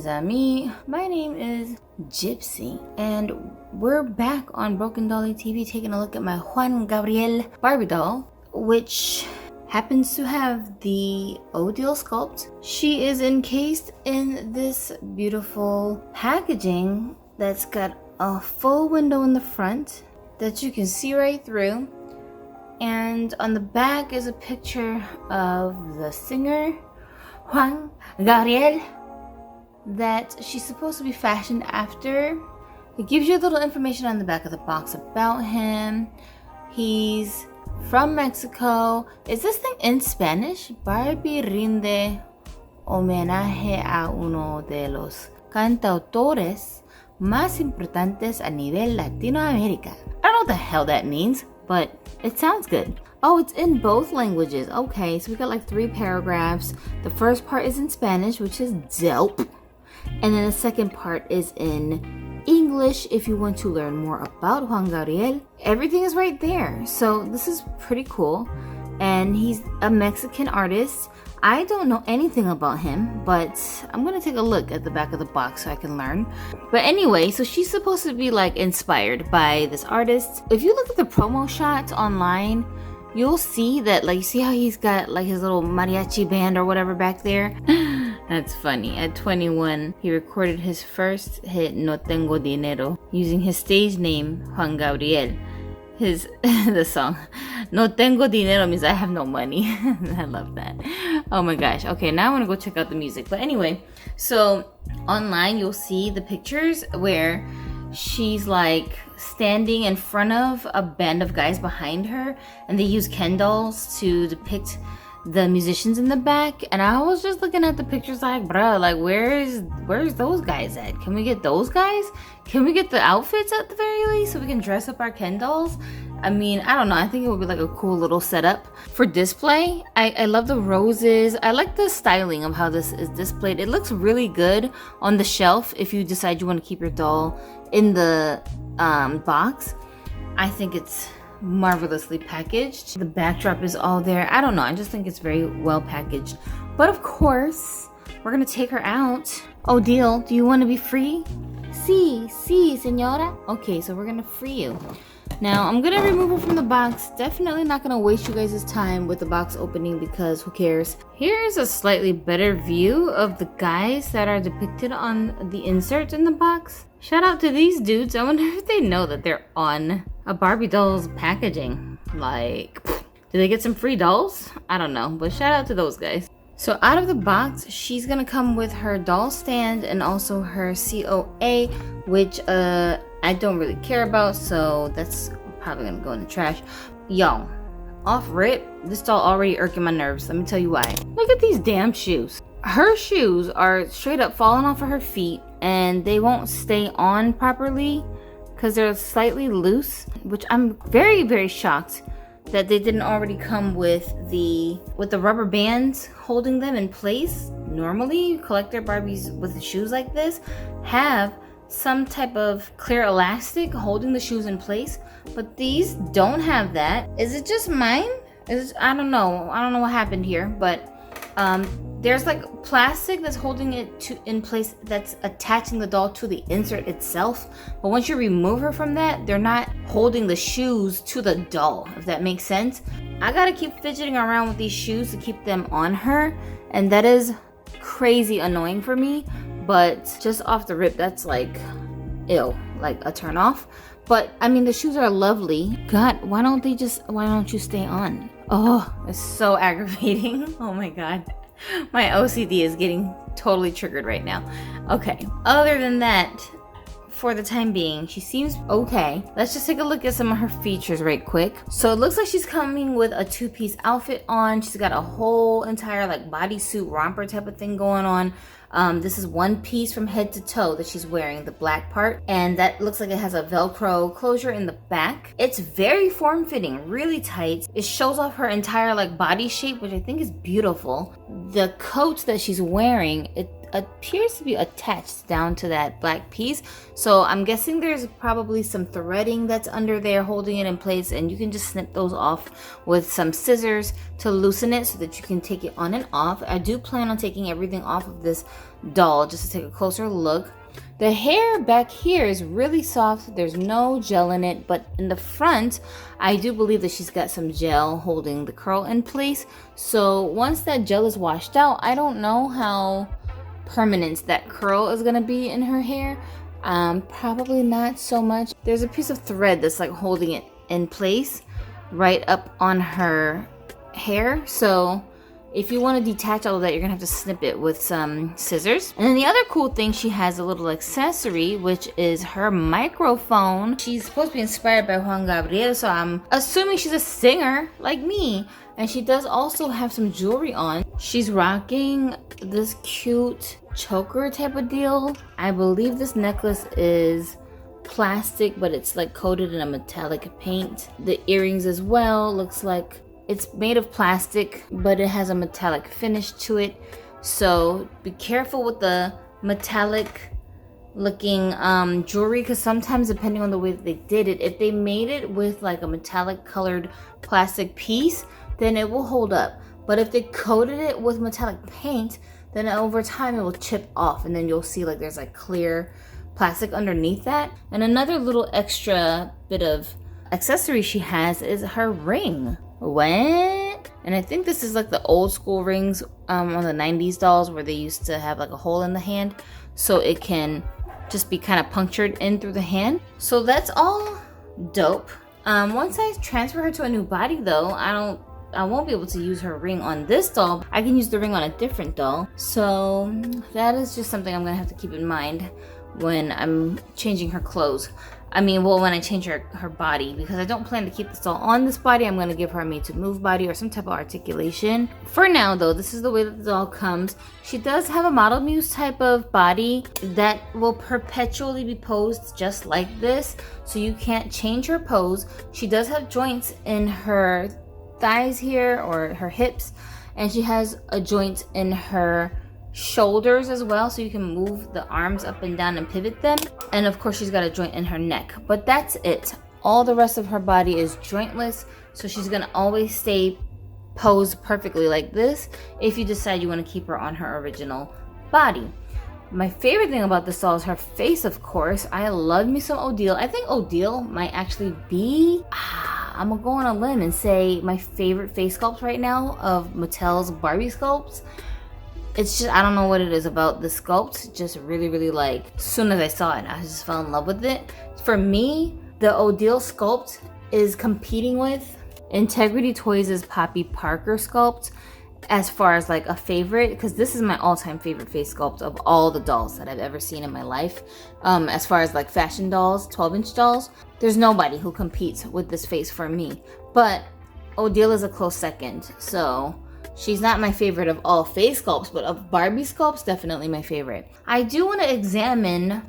mes amis, my name is Gypsy, and we're back on Broken Dolly TV taking a look at my Juan Gabriel Barbie doll, which happens to have the Odile sculpt. She is encased in this beautiful packaging that's got a full window in the front that you can see right through, and on the back is a picture of the singer Juan Gabriel that she's supposed to be fashioned after. It gives you a little information on the back of the box about him. He's from Mexico. Is this thing in Spanish? Barbie rinde homenaje a uno de los cantautores más importantes a nivel Latinoamérica. I don't know what the hell that means, but it sounds good. Oh, it's in both languages. Okay, so we got like 3 paragraphs. The first part is in Spanish, which is dope. And then the second part is in English if you want to learn more about Juan Gabriel. Everything is right there. So this is pretty cool. And he's a Mexican artist. I don't know anything about him, but I'm gonna take a look at the back of the box so I can learn. But anyway, so she's supposed to be like inspired by this artist. If you look at the promo shots online, you'll see that, like, you see how he's got like his little mariachi band or whatever back there? That's funny. At 21, he recorded his first hit, No Tengo Dinero, using his stage name, Juan Gabriel. The song, No Tengo Dinero, means I have no money. I love that. Oh my gosh. Okay, now I want to go check out the music. But anyway, so online you'll see the pictures where she's like standing in front of a band of guys behind her, and they use Ken dolls to depict the musicians in the back. And I was just looking at the pictures like, bruh, like where's those guys at? Can we get those guys? Can we get the outfits at the very least so we can dress up our Ken dolls? I mean, I don't know. I think it would be like a cool little setup for display. I love the roses. I like the styling of how this is displayed. It looks really good on the shelf if you decide you want to keep your doll in the box. I think it's marvelously packaged. The backdrop is all there. I don't know. I just think it's very well packaged. But of course, we're gonna take her out. Odile, do you want to be free? Sí, señora. Okay, so we're gonna free you. Now, I'm gonna remove her from the box. Definitely not gonna waste you guys' time with the box opening because who cares? Here's a slightly better view of the guys that are depicted on the insert in the box. Shout out to these dudes. I wonder if they know that they're on a Barbie doll's packaging. Like, do they get some free dolls? I don't know, but shout out to those guys. So out of the box, she's gonna come with her doll stand and also her COA, which I don't really care about, so that's probably gonna go in the trash. Yo, off rip, this doll already irking my nerves. Let me tell you why. Look at these damn shoes. Her shoes are straight up falling off of her feet, and they won't stay on properly because they're slightly loose, which I'm very, very shocked that they didn't already come with the rubber bands holding them in place. Normally, collector Barbies with the shoes like this have some type of clear elastic holding the shoes in place, but these don't have that. Is it just mine? I don't know what happened here, but there's like plastic that's holding it in place, that's attaching the doll to the insert itself. But once you remove her from that, they're not holding the shoes to the doll, if that makes sense. I gotta keep fidgeting around with these shoes to keep them on her, and that is crazy annoying for me. But just off the rip, that's like, ew, like a turn off. But I mean, the shoes are lovely. God, why don't you stay on? Oh, it's so aggravating. Oh my God. My OCD is getting totally triggered right now. Okay, other than that, for the time being, she seems okay. Let's just take a look at some of her features right quick. So it looks like she's coming with a 2-piece outfit on. She's got a whole entire like bodysuit romper type of thing going on. This is one piece from head to toe that she's wearing, the black part, and that looks like it has a Velcro closure in the back. It's very form-fitting, really tight. It shows off her entire like body shape, which I think is beautiful. The coat that she's wearing, appears to be attached down to that black piece. So I'm guessing there's probably some threading that's under there holding it in place, and you can just snip those off with some scissors to loosen it so that you can take it on and off. I do plan on taking everything off of this doll just to take a closer look. The hair back here is really soft. There's no gel in it, but in the front, I do believe that she's got some gel holding the curl in place. So once that gel is washed out, I don't know how permanent that curl is gonna be in her hair. Probably not so much. There's a piece of thread that's like holding it in place right up on her hair. So if you want to detach all of that, you're gonna have to snip it with some scissors. And then the other cool thing, she has a little accessory, which is her microphone. She's supposed to be inspired by Juan Gabriel, so I'm assuming she's a singer like me. And she does also have some jewelry on. She's rocking this cute choker type of deal. I believe this necklace is plastic, but it's like coated in a metallic paint. The earrings as well, looks like it's made of plastic, but it has a metallic finish to it. So be careful with the metallic looking jewelry, because sometimes depending on the way that they did it, if they made it with like a metallic colored plastic piece, then it will hold up. But if they coated it with metallic paint, then over time it will chip off, and then you'll see like there's like clear plastic underneath that. And another little extra bit of accessory she has is her ring. What? And I think this is like the old school rings on the 90s dolls, where they used to have like a hole in the hand so it can just be kind of punctured in through the hand. So that's all dope. Once I transfer her to a new body though, I won't be able to use her ring on this doll. I can use the ring on a different doll. So that is just something I'm gonna have to keep in mind when I'm changing her clothes. I mean, well, when I change her body, because I don't plan to keep this doll on this body. I'm going to give her a made to move body or some type of articulation. For now though, this is the way that the doll comes. She does have a model muse type of body that will perpetually be posed just like this, so you can't change her pose. She does have joints in her thighs here, or her hips, and she has a joint in her shoulders as well, so you can move the arms up and down and pivot them. And of course she's got a joint in her neck, but that's it. All the rest of her body is jointless, so she's gonna always stay posed perfectly like this if you decide you want to keep her on her original body. My favorite thing about this doll is her face, of course. I love me some Odile. I think Odile might actually be, I'm gonna go on a limb and say, my favorite face sculpt right now of Mattel's Barbie sculpts. It's just, I don't know what it is about the sculpt. Just really like, as soon as I saw it, I just fell in love with it. For me, the Odile sculpt is competing with Integrity Toys' Poppy Parker sculpt as far as like a favorite, because this is my all-time favorite face sculpt of all the dolls that I've ever seen in my life. As far as like fashion dolls, 12-inch dolls, there's nobody who competes with this face for me. But Odile is a close second, so she's not my favorite of all face sculpts, but of Barbie sculpts, definitely my favorite. I do want to examine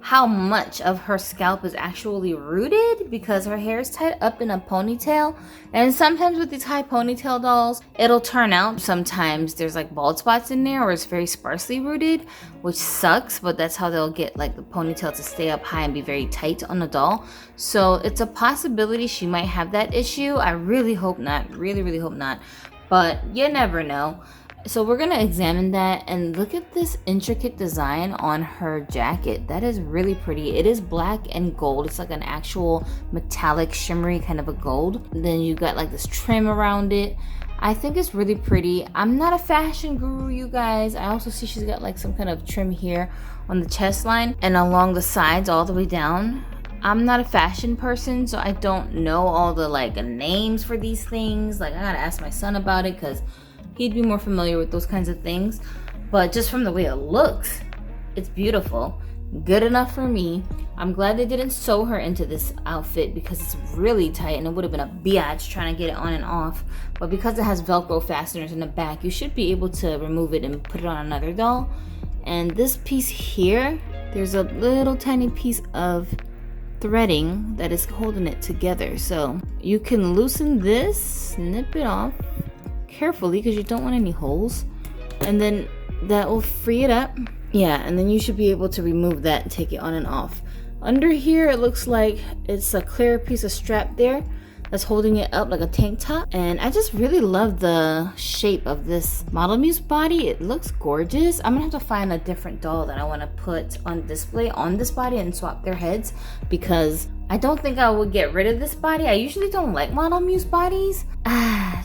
how much of her scalp is actually rooted, because her hair is tied up in a ponytail, and sometimes with these high ponytail dolls it'll turn out sometimes there's like bald spots in there, or it's very sparsely rooted, which sucks, but that's how they'll get like the ponytail to stay up high and be very tight on the doll. So it's a possibility she might have that issue. I really hope not, really hope not, but you never know. So we're gonna examine that, and look at this intricate design on her jacket. That is really pretty. It is black and gold. It's like an actual metallic shimmery kind of a gold. Then you got like this trim around it. I think it's really pretty. I'm not a fashion guru, you guys. I also see she's got like some kind of trim here on the chest line and along the sides all the way down. I'm not a fashion person, so I don't know all the like names for these things. Like, I gotta ask my son about it, because he'd be more familiar with those kinds of things. But just from the way it looks, it's beautiful. Good enough for me. I'm glad they didn't sew her into this outfit, because it's really tight and it would have been a biatch trying to get it on and off. But because it has Velcro fasteners in the back, you should be able to remove it and put it on another doll. And this piece here, there's a little tiny piece of threading that is holding it together. So you can loosen this, snip it off carefully, because you don't want any holes, and then that will free it up, Yeah, and then you should be able to remove that and take it on and off. Under here, it looks like it's a clear piece of strap there that's holding it up like a tank top. And I just really love the shape of this Model Muse body. It looks gorgeous. I'm gonna have to find a different doll that I want to put on display on this body and swap their heads, because I don't think I would get rid of this body. I usually don't like Model Muse bodies.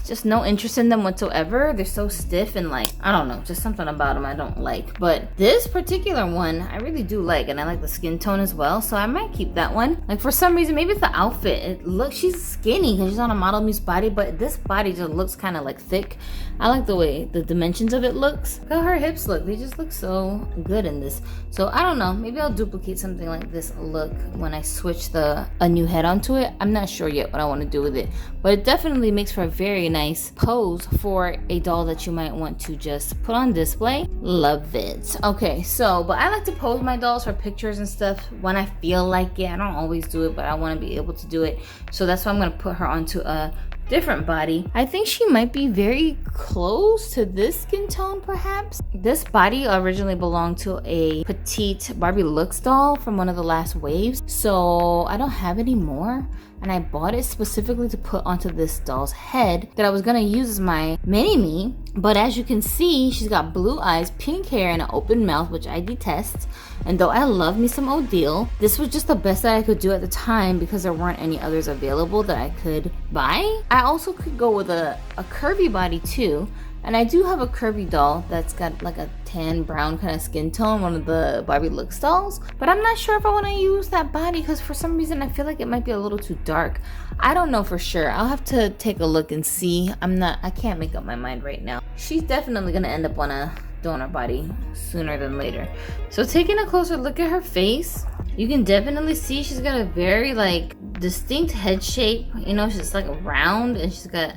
Just no interest in them whatsoever. They're so stiff and like, I don't know, just something about them I don't like. But this particular one, I really do like, and I like the skin tone as well, so I might keep that one. Like for some reason, maybe it's the outfit. She's skinny because she's on a Model Muse body, but this body just looks kind of like thick. I like the way the dimensions of it looks. Look how her hips look. They just look so good in this. So I don't know, maybe I'll duplicate something like this look when I switch a new head onto it. I'm not sure yet what I want to do with it, but it definitely makes for a very nice pose for a doll that you might want to just put on display. Love it. Okay, so but I like to pose my dolls for pictures and stuff when I feel like it. I don't always do it, but I want to be able to do it, so that's why I'm going to put her onto a different body. I think she might be very close to this skin tone perhaps. This body originally belonged to a petite Barbie Looks doll from one of the last waves, so I don't have any more, and I bought it specifically to put onto this doll's head that I was gonna use as my mini-me. But as you can see, she's got blue eyes, pink hair, and an open mouth, which I detest. And though I love me some Odile, this was just the best that I could do at the time because there weren't any others available that I could buy. I also could go with a curvy body too. And I do have a curvy doll that's got like a tan brown kind of skin tone, one of the Barbie Looks dolls. But I'm not sure if I want to use that body because for some reason I feel like it might be a little too dark. I don't know for sure. I'll have to take a look and see. I can't make up my mind right now. She's definitely gonna end up on a donor body sooner than later. So taking a closer look at her face, you can definitely see she's got a very like distinct head shape. You know, she's like round and she's got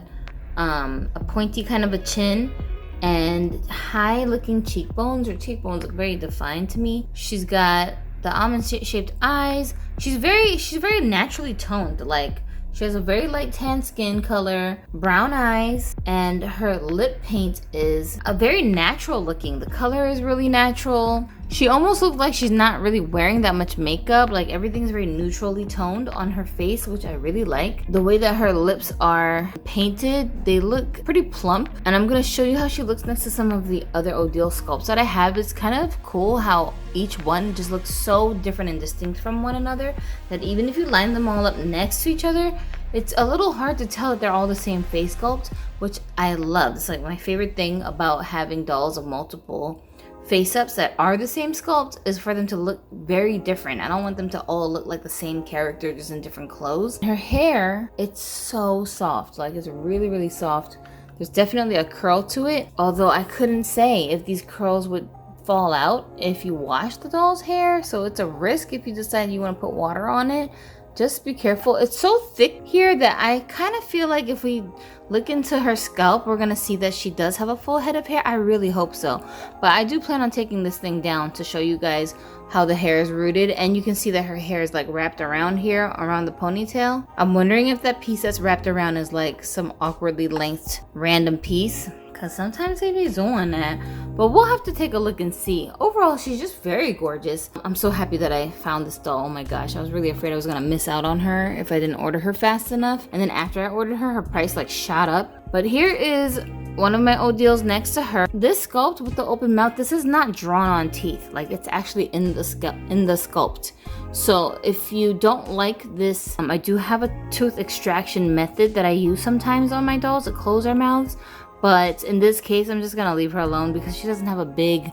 a pointy kind of a chin and high looking cheekbones. Her cheekbones look very defined to me. She's got the almond shaped eyes. She's very naturally toned. Like she has a very light tan skin color, brown eyes, and her lip paint is a very natural looking. The color is really natural. She almost looks like she's not really wearing that much makeup. Like everything's very neutrally toned on her face, which I really like. The way that her lips are painted, they look pretty plump. And I'm gonna show you how she looks next to some of the other Odile sculpts that I have. It's kind of cool how each one just looks so different and distinct from one another that even if you line them all up next to each other, it's a little hard to tell that they're all the same face sculpt, which I love. It's like my favorite thing about having dolls of multiple face-ups that are the same sculpt is for them to look very different. I don't want them to all look like the same character, just in different clothes. Her hair, it's so soft. Like it's really, really soft. There's definitely a curl to it, although I couldn't say if these curls would fall out if you wash the doll's hair, so it's a risk if you decide you want to put water on it. Just be careful. It's so thick here that I kind of feel like if we look into her scalp, we're gonna see that she does have a full head of hair. I really hope so. But I do plan on taking this thing down to show you guys how the hair is rooted, and you can see that her hair is like wrapped around here, around the ponytail. I'm wondering if that piece that's wrapped around is like some awkwardly lengthed random piece, because sometimes they be doing that. But we'll have to take a look and see. Overall, she's just very gorgeous. I'm so happy that I found this doll. Oh my gosh, I was really afraid I was gonna miss out on her if I didn't order her fast enough. And then after I ordered her, her price like shot up. But here is one of my Odiles next to her. This sculpt with the open mouth, this is not drawn on teeth. Like it's actually in the sculpt. So if you don't like this, I do have a tooth extraction method that I use sometimes on my dolls to close their mouths. But in this case, I'm just gonna leave her alone because she doesn't have a big,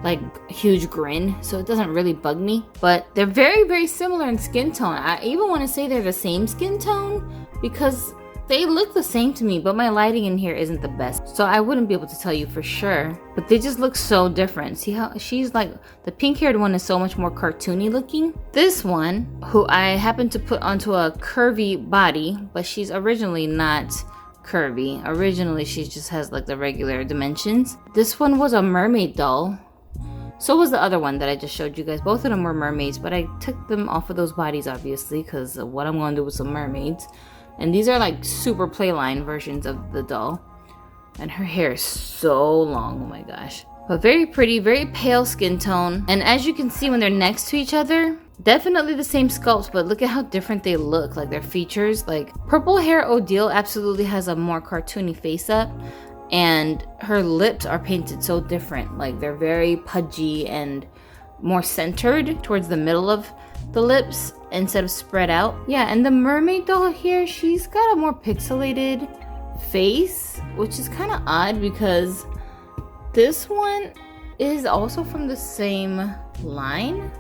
like, huge grin, so it doesn't really bug me. But they're very, very similar in skin tone. I even want to say they're the same skin tone because they look the same to me, but my lighting in here isn't the best, so I wouldn't be able to tell you for sure. But they just look so different. See how she's like, the pink-haired one is so much more cartoony looking. This one, who I happen to put onto a curvy body, but she's originally not curvy. Originally she just has like the regular dimensions. This one was a mermaid doll. So was the other one that I just showed you guys. Both of them were mermaids, but I took them off of those bodies obviously because of what I'm going to do with some mermaids. And these are like super playline versions of the doll. And her hair is so long, oh my gosh. But very pretty, very pale skin tone. And as you can see when they're next to each other, definitely the same sculpts, but look at how different they look, like their features. Like purple hair Odile absolutely has a more cartoony face up, and her lips are painted so different. Like they're very pudgy and more centered towards the middle of the lips instead of spread out. Yeah, and the mermaid doll here, she's got a more pixelated face, which is kind of odd because this one is also from the same line,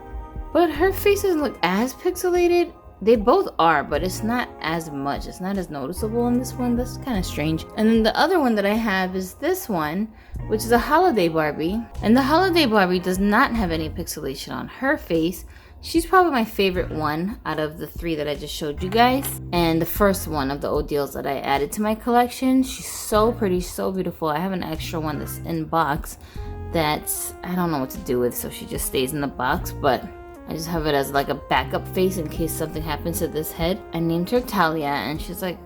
but her face doesn't look as pixelated. They both are, but it's not as much. It's not as noticeable in this one. That's kind of strange. And then the other one that I have is this one, which is a holiday Barbie. And the holiday Barbie does not have any pixelation on her face. She's probably my favorite one out of the three that I just showed you guys. And the first one of the Odiles that I added to my collection. She's so pretty, so beautiful. I have an extra one that's in box that's, I don't know what to do with, so she just stays in the box, but I just have it as like a backup face in case something happens to this head. I named her Talia, and she's like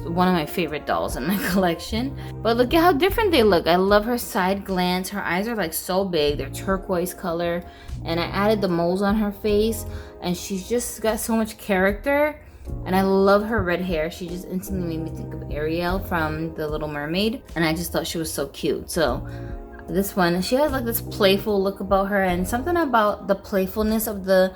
one of my favorite dolls in my collection. But look at how different they look. I love her side glance. Her eyes are like so big. They're turquoise color. And I added the moles on her face, and she's just got so much character. And I love her red hair. She just instantly made me think of Ariel from The Little Mermaid. And I just thought she was so cute. So this one, she has like this playful look about her, and something about the playfulness of the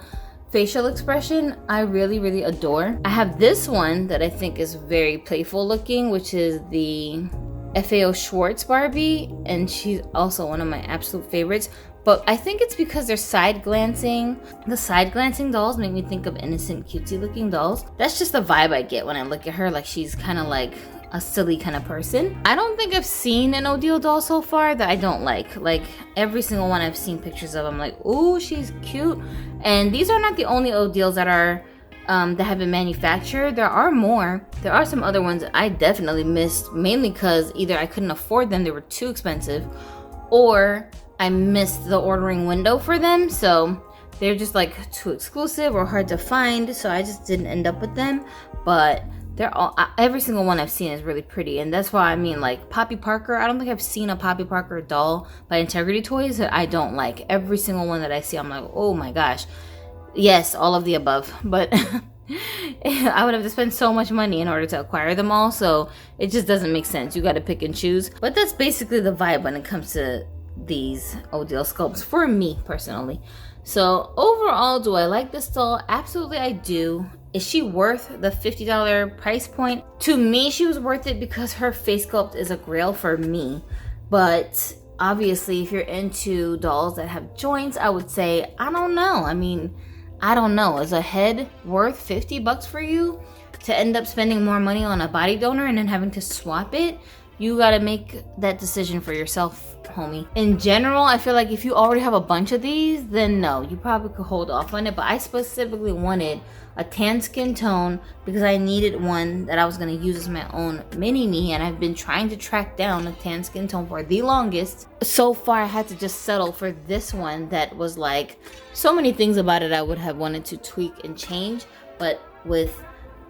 facial expression I really, really adore. I have this one that I think is very playful looking, which is the FAO Schwartz Barbie, and she's also one of my absolute favorites. But I think it's because they're side glancing. The side glancing dolls make me think of innocent, cutesy looking dolls. That's just the vibe I get when I look at her, like she's kind of like a silly kind of person. I don't think I've seen an Odile doll so far that I don't like. Like every single one I've seen pictures of, I'm like, ooh, she's cute. And these are not the only Odiles that are that have been manufactured. There are more. There are some other ones that I definitely missed, mainly because either I couldn't afford them, they were too expensive, or I missed the ordering window for them. So they're just like too exclusive or hard to find, so I just didn't end up with them. But they're all, every single one I've seen is really pretty, and that's why I mean, like Poppy Parker, I don't think I've seen a Poppy Parker doll by Integrity Toys that I don't like. Every single one that I see, I'm like, oh my gosh, yes, all of the above. But I would have to spend so much money in order to acquire them all, so it just doesn't make sense. You got to pick and choose. But that's basically the vibe when it comes to these Odile sculpts for me personally. So overall, do I like this doll? Absolutely I do. Is she worth the $50 price point? To me, she was worth it because her face sculpt is a grail for me. But obviously, if you're into dolls that have joints, I would say, I don't know. I mean, I don't know. Is a head worth $50 for you to end up spending more money on a body donor and then having to swap it? You gotta make that decision for yourself, homie. In general, I feel like if you already have a bunch of these, then no, you probably could hold off on it. But I specifically wanted a tan skin tone because I needed one that I was gonna use as my own mini-me, and I've been trying to track down a tan skin tone for the longest. So far, I had to just settle for this one that was like, so many things about it I would have wanted to tweak and change, but with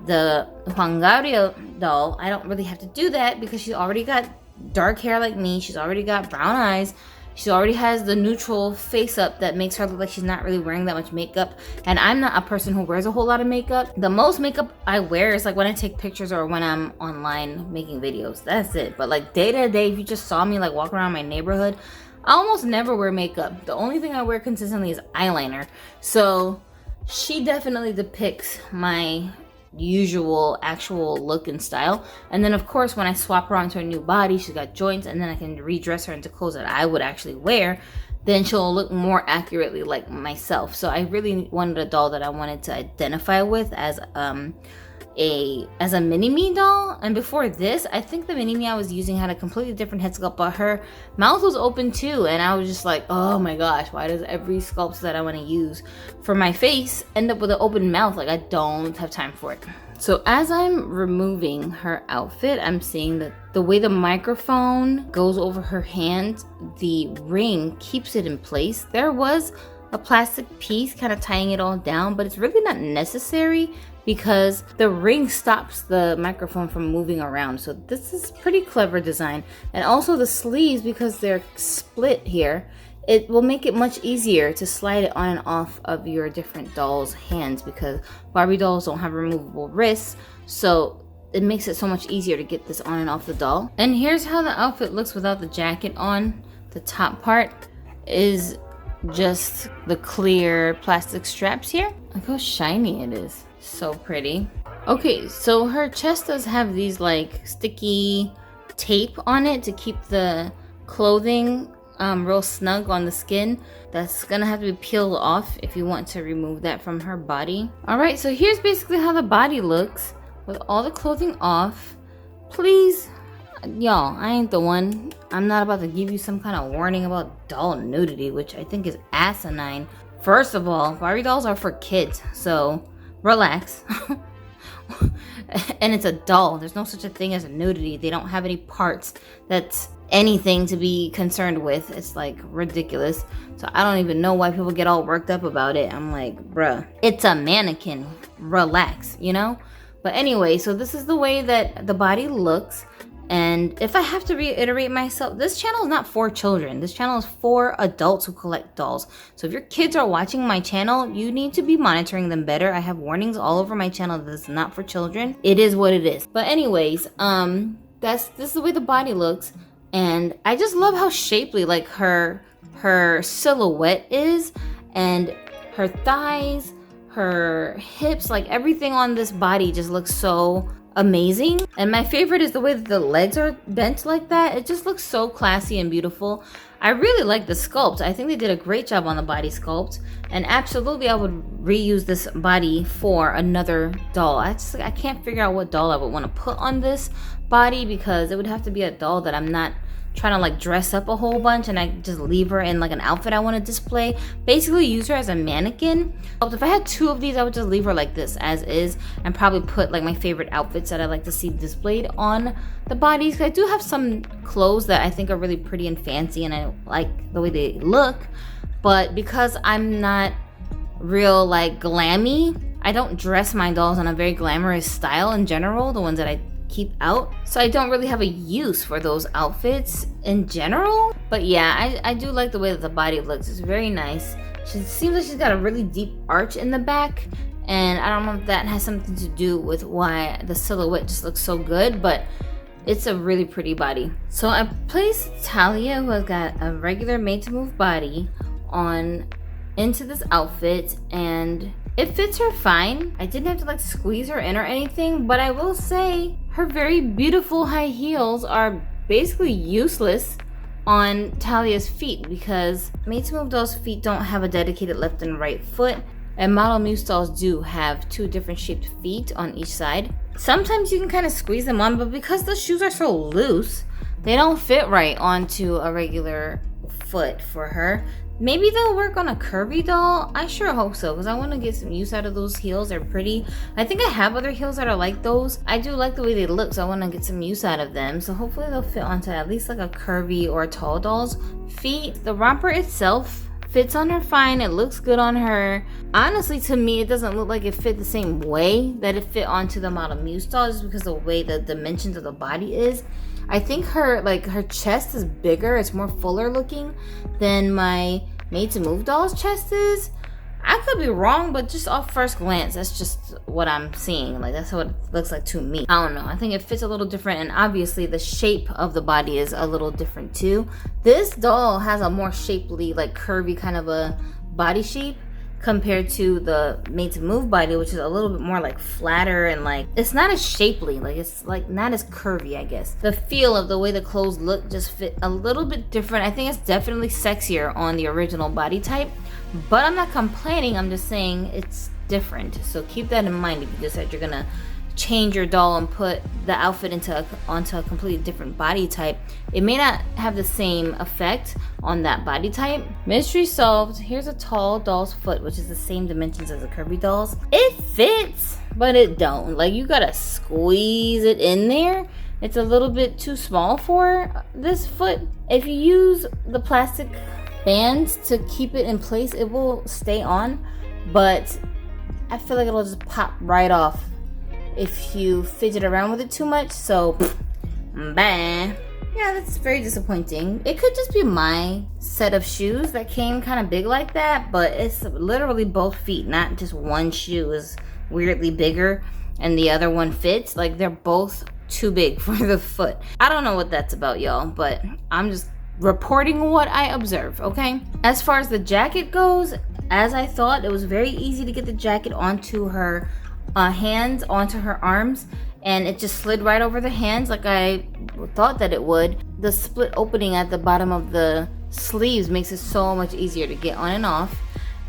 the Juan Gabriel doll, I don't really have to do that because she's already got dark hair like me. She's already got brown eyes. She already has the neutral face up that makes her look like she's not really wearing that much makeup. And I'm not a person who wears a whole lot of makeup. The most makeup I wear is like when I take pictures or when I'm online making videos. That's it. But like day to day, if you just saw me like walk around my neighborhood, I almost never wear makeup. The only thing I wear consistently is eyeliner. So she definitely depicts my usual actual look and style. And then of course when I swap her onto a new body, she's got joints, and then I can redress her into clothes that I would actually wear, then she'll look more accurately like myself. So I really wanted a doll that I wanted to identify with as a mini-me doll. And before this, I think the mini-me I was using had a completely different head sculpt, but her mouth was open too, and I was just like, oh my gosh, why does every sculpt that I want to use for my face end up with an open mouth? Like, I don't have time for it. So as I'm removing her outfit, I'm seeing that the way the microphone goes over her hand, the ring keeps it in place. There was a plastic piece kind of tying it all down, but it's really not necessary because the ring stops the microphone from moving around. So this is pretty clever design. And also the sleeves, because they're split here, it will make it much easier to slide it on and off of your different dolls' hands, because Barbie dolls don't have removable wrists. So it makes it so much easier to get this on and off the doll. And here's how the outfit looks without the jacket on. The top part is just the clear plastic straps here. Look how shiny it is. So pretty. Okay, so her chest does have these like sticky tape on it to keep the clothing real snug on the skin. That's gonna have to be peeled off if you want to remove that from her body. Alright, so here's basically how the body looks with all the clothing off. Please, y'all, I ain't the one. I'm not about to give you some kind of warning about doll nudity, which I think is asinine. First of all, Barbie dolls are for kids, so relax. And it's a doll. There's no such a thing as a nudity. They don't have any parts that's anything to be concerned with. It's like ridiculous. So I don't even know why people get all worked up about it. I'm like, bruh, it's a mannequin. Relax, you know? But anyway, so this is the way that the body looks. And if I have to reiterate myself, this channel is not for children. This channel is for adults who collect dolls. So if your kids are watching my channel, you need to be monitoring them better. I have warnings all over my channel that this is not for children. It is what it is. But anyways, this is the way the body looks. And I just love how shapely like her silhouette is, and her thighs, her hips, like everything on this body just looks so amazing. And my favorite is the way that the legs are bent like that. It just looks so classy and beautiful. I really like the sculpt. I think they did a great job on the body sculpt, and absolutely I would reuse this body for another doll. I can't figure out what doll I would want to put on this body, because it would have to be a doll that I'm not trying to like dress up a whole bunch and I just leave her in like an outfit I want to display. Basically use her as a mannequin. If I had two of these, I would just leave her like this as is, and probably put like my favorite outfits that I like to see displayed on the bodies. I do have some clothes that I think are really pretty and fancy and I like the way they look, but because I'm not real like glammy, I don't dress my dolls in a very glamorous style in general, the ones that I keep out. So I don't really have a use for those outfits in general. But yeah, I do like the way that the body looks. It's very nice. She seems like she's got a really deep arch in the back, and I don't know if that has something to do with why the silhouette just looks so good, but it's a really pretty body. So I placed Talia, who has got a regular made to move body, on into this outfit, and it fits her fine. I didn't have to like squeeze her in or anything, but I will say her very beautiful high heels are basically useless on Talia's feet, because made to move dolls' feet don't have a dedicated left and right foot, and model Muse dolls do have two different shaped feet on each side. Sometimes you can kind of squeeze them on, but because the shoes are so loose, they don't fit right onto a regular foot for her. Maybe they'll work on a curvy doll. I sure hope so, because I want to get some use out of those heels. They're pretty. I think I have other heels that are like those. I do like the way they look, so I want to get some use out of them. So hopefully they'll fit onto at least like a curvy or a tall doll's feet. The romper itself fits on her fine. It looks good on her. Honestly, to me, it doesn't look like it fit the same way that it fit onto the model Muse doll, just because the way the dimensions of the body is. I think her chest is bigger. It's more fuller looking than my made to move doll's chest is. I could be wrong, but just off first glance, that's just what I'm seeing. Like, that's what it looks like to me. I don't know. I think it fits a little different, and obviously the shape of the body is a little different too. This doll has a more shapely, like curvy kind of a body shape compared to the made to move body, which is a little bit more like flatter and like it's not as shapely, like it's like not as curvy. I guess the feel of the way the clothes look just fit a little bit different. I think it's definitely sexier on the original body type, but I'm not complaining. I'm just saying it's different. So keep that in mind if you decide you're gonna change your doll and put the outfit onto a completely different body type. It may not have the same effect on that body type. Mystery solved. Here's a tall doll's foot, which is the same dimensions as the curvy doll's. It fits, but it don't. Like, you gotta squeeze it in there. It's a little bit too small for this foot. If you use the plastic bands to keep it in place, it will stay on, but I feel like it'll just pop right off if you fidget around with it too much. So, bang. Yeah, that's very disappointing. It could just be my set of shoes that came kind of big like that, but it's literally both feet, not just one shoe is weirdly bigger and the other one fits. Like, they're both too big for the foot. I don't know what that's about, y'all, but I'm just reporting what I observe, okay? As far as the jacket goes, as I thought, it was very easy to get the jacket onto her hands, onto her arms, and it just slid right over the hands like I thought that it would. The split opening at the bottom of the sleeves makes it so much easier to get on and off.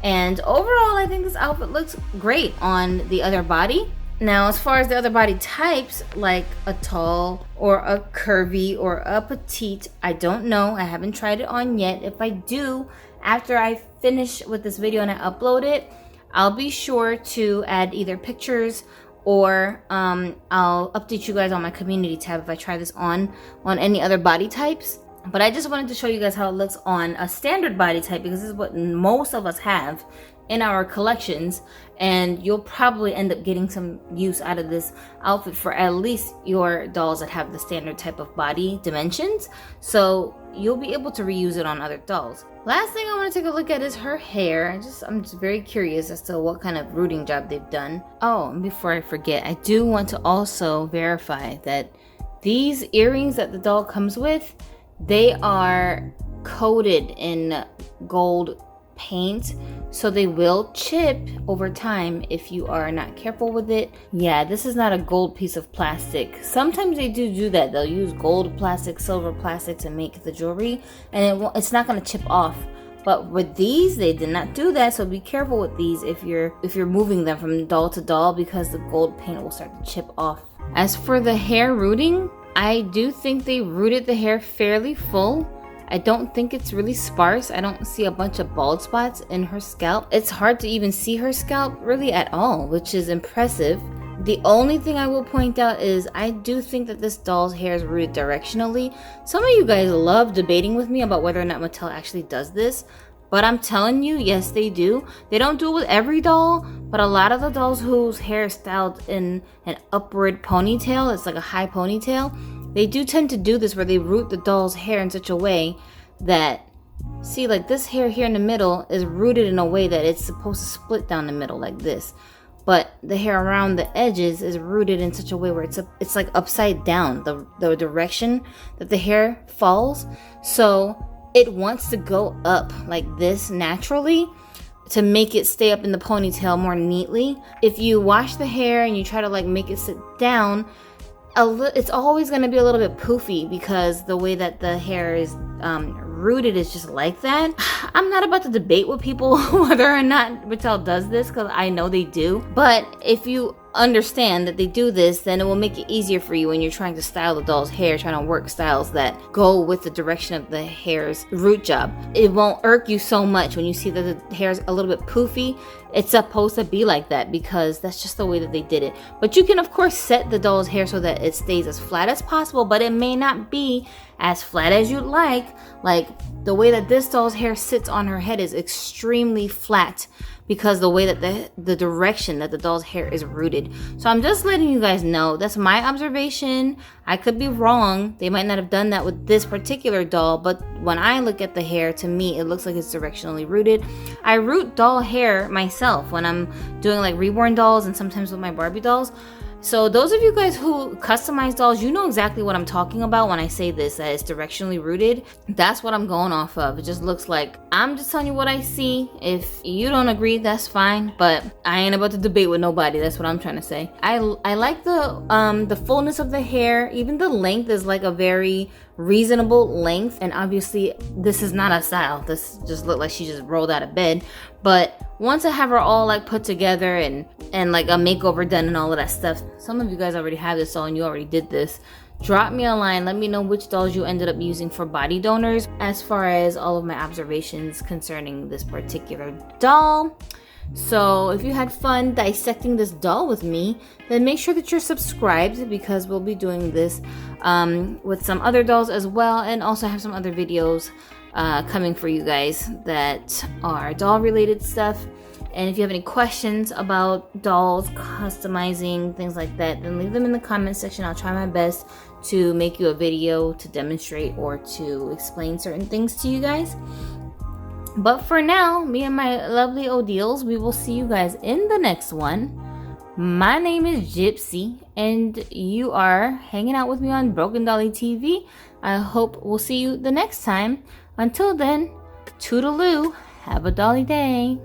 And overall, I think this outfit looks great on the other body. Now, as far as the other body types, like a tall or a curvy or a petite, I don't know. I haven't tried it on yet. If I do, after I finish with this video and I upload it, I'll be sure to add either pictures or I'll update you guys on my community tab if I try this on any other body types. But I just wanted to show you guys how it looks on a standard body type, because this is what most of us have in our collections, and you'll probably end up getting some use out of this outfit for at least your dolls that have the standard type of body dimensions, so you'll be able to reuse it on other dolls. Last thing I want to take a look at is her hair. I'm just very curious as to what kind of rooting job they've done. Oh, and before I forget, I do want to also verify that these earrings that the doll comes with, they are coated in gold paint, so they will chip over time if you are not careful with it. Yeah, this is not a gold piece of plastic. Sometimes they do that. They'll use gold plastic, silver plastic to make the jewelry, and it's not going to chip off. But with these, they did not do that, so be careful with these if you're moving them from doll to doll, because the gold paint will start to chip off. As for the hair rooting, I do think they rooted the hair fairly full. I don't think it's really sparse. I don't see a bunch of bald spots in her scalp. It's hard to even see her scalp really at all, which is impressive. The only thing I will point out is I do think that this doll's hair is rooted directionally. Some of you guys love debating with me about whether or not Mattel actually does this, but I'm telling you, yes, they do. They don't do it with every doll, but a lot of the dolls whose hair is styled in an upward ponytail, it's like a high ponytail, they do tend to do this where they root the doll's hair in such a way that, see, like this hair here in the middle is rooted in a way that it's supposed to split down the middle like this. But the hair around the edges is rooted in such a way where it's like upside down, the direction that the hair falls. So it wants to go up like this naturally to make it stay up in the ponytail more neatly. If you wash the hair and you try to like make it sit down, it's always going to be a little bit poofy because the way that the hair is rooted is just like that. I'm not about to debate with people whether or not Mattel does this, because I know they do. But if you understand that they do this, then it will make it easier for you when you're trying to style the doll's hair, trying to work styles that go with the direction of the hair's root job. It won't irk you so much when you see that the hair's a little bit poofy. It's supposed to be like that because that's just the way that they did it. But you can of course set the doll's hair so that it stays as flat as possible, but it may not be as flat as you'd like. Like the way that this doll's hair sits on her head is extremely flat because the way that the direction that the doll's hair is rooted. So I'm just letting you guys know, that's my observation. I could be wrong. They might not have done that with this particular doll, but when I look at the hair, to me, it looks like it's directionally rooted. I root doll hair myself when I'm doing like reborn dolls and sometimes with my Barbie dolls. So those of you guys who customize dolls, you know exactly what I'm talking about when I say this, that it's directionally rooted. That's what I'm going off of. It just looks like, I'm just telling you what I see. If you don't agree, that's fine, but I ain't about to debate with nobody. That's what I'm trying to say. I like the fullness of the hair. Even the length is like a very reasonable length, and obviously this is not a style. This just looked like she just rolled out of bed. But once I have her all like put together and like a makeover done and all of that stuff, some of you guys already have this doll and you already did this, drop me a line, let me know which dolls you ended up using for body donors as far as all of my observations concerning this particular doll. So if you had fun dissecting this doll with me, then make sure that you're subscribed, because we'll be doing this with some other dolls as well, and also have some other videos coming for you guys that are doll related stuff. And if you have any questions about dolls, customizing, things like that, then leave them in the comment section. I'll try my best to make you a video to demonstrate or to explain certain things to you guys. But for now, me and my lovely Odiles, we will see you guys in the next one. My name is Gypsy, and you are hanging out with me on Broken Dolly TV. I hope we'll see you the next time. Until then, toodaloo, have a dolly day.